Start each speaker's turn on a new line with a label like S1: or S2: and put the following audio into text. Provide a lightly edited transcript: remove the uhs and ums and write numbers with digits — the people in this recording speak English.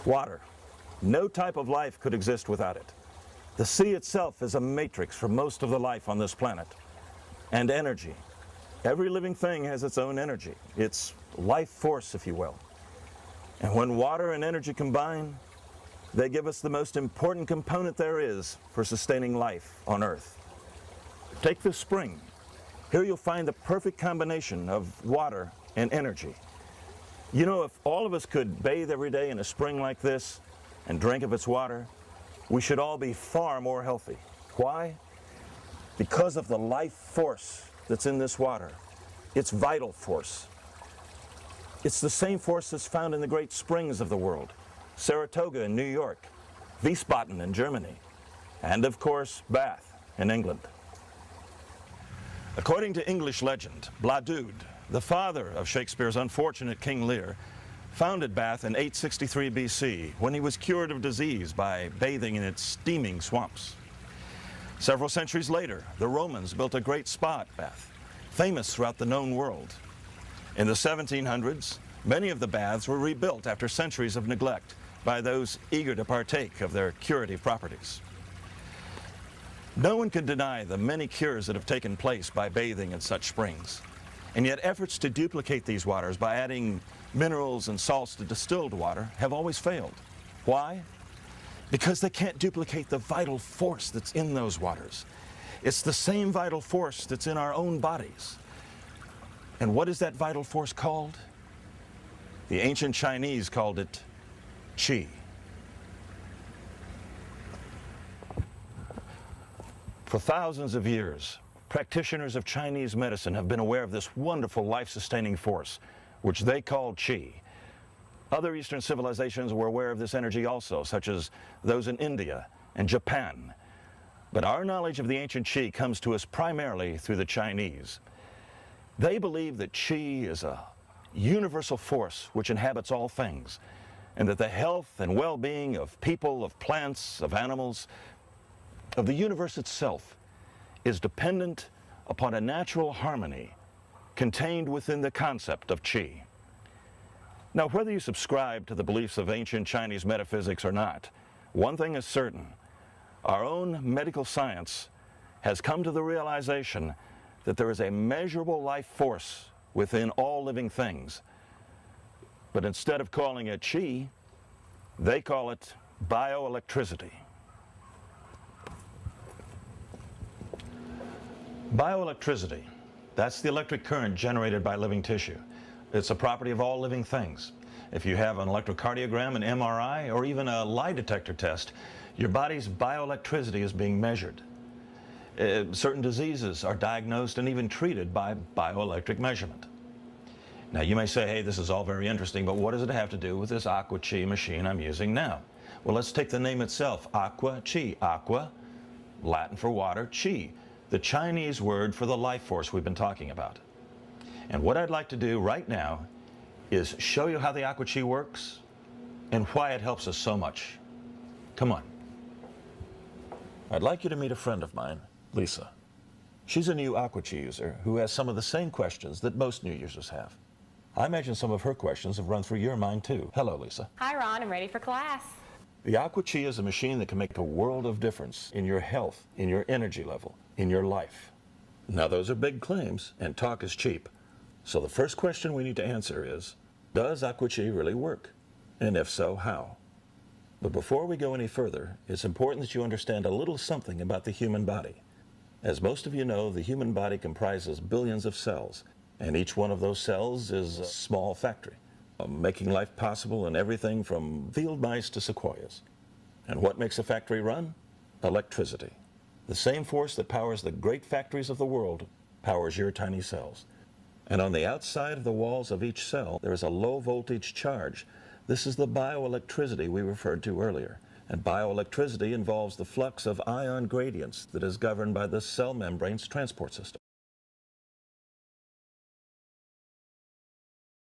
S1: Water. No type of life could exist without it. The sea itself is a matrix for most of the life on this planet. And energy. Every living thing has its own energy, its life force, if you will. And when water and energy combine, they give us the most important component there is for sustaining life on Earth. Take this spring. Here you'll find the perfect combination of water and energy. You know, if all of us could bathe every day in a spring like this and drink of its water, we should all be far more healthy. Why? Because of the life force that's in this water. It's vital force. It's the same force that's found in the great springs of the world. Saratoga in New York, Wiesbaden in Germany, and of course, Bath in England. According to English legend, Bladude, the father of Shakespeare's unfortunate King Lear, founded Bath in 863 BC when he was cured of disease by bathing in its steaming swamps. Several centuries later, the Romans built a great spa at Bath, famous throughout the known world. In the 1700s, many of the baths were rebuilt after centuries of neglect by those eager to partake of their curative properties. No one can deny the many cures that have taken place by bathing in such springs. And yet efforts to duplicate these waters by adding minerals and salts to distilled water have always failed. Why? Because they can't duplicate the vital force that's in those waters. It's the same vital force that's in our own bodies. And what is that vital force called? The ancient Chinese called it Qi. For thousands of years, practitioners of Chinese medicine have been aware of this wonderful life-sustaining force, which they call Qi. Other Eastern civilizations were aware of this energy also, such as those in India and Japan. But our knowledge of the ancient Qi comes to us primarily through the Chinese. They believe that Qi is a universal force which inhabits all things, and that the health and well-being of people, of plants, of animals, of the universe itself is dependent upon a natural harmony contained within the concept of Qi. Now, whether you subscribe to the beliefs of ancient Chinese metaphysics or not, one thing is certain: our own medical science has come to the realization that there is a measurable life force within all living things. But instead of calling it Qi, they call it bioelectricity. Bioelectricity, that's the electric current generated by living tissue. It's a property of all living things. If you have an electrocardiogram, an MRI, or even a lie detector test, your body's bioelectricity is being measured. Certain diseases are diagnosed and even treated by bioelectric measurement. Now you may say, hey, this is all very interesting, but what does it have to do with this Aqua Chi machine I'm using now? Well, let's take the name itself, Aqua Chi. Aqua, Latin for water, Chi, the Chinese word for the life force we've been talking about. And what I'd like to do right now is show you how the Aqua Chi works and why it helps us so much. Come on. I'd like you to meet a friend of mine, Lisa. She's a new Aqua Chi user who has some of the same questions that most new users have. I imagine some of her questions have run through your mind too. Hello, Lisa.
S2: Hi, Ron. I'm ready for class.
S1: The Aqua Chi is a machine that can make a world of difference in your health, in your energy level, in your life. Now, those are big claims, and talk is cheap. So the first question we need to answer is, does Aqua Chi really work? And if so, how? But before we go any further, it's important that you understand a little something about the human body. As most of you know, the human body comprises billions of cells, and each one of those cells is a small factory, making life possible in everything from field mice to sequoias. And what makes a factory run? Electricity. The same force that powers the great factories of the world powers your tiny cells. And on the outside of the walls of each cell, there is a low voltage charge. This is the bioelectricity we referred to earlier. And bioelectricity involves the flux of ion gradients that is governed by the cell membrane's transport system.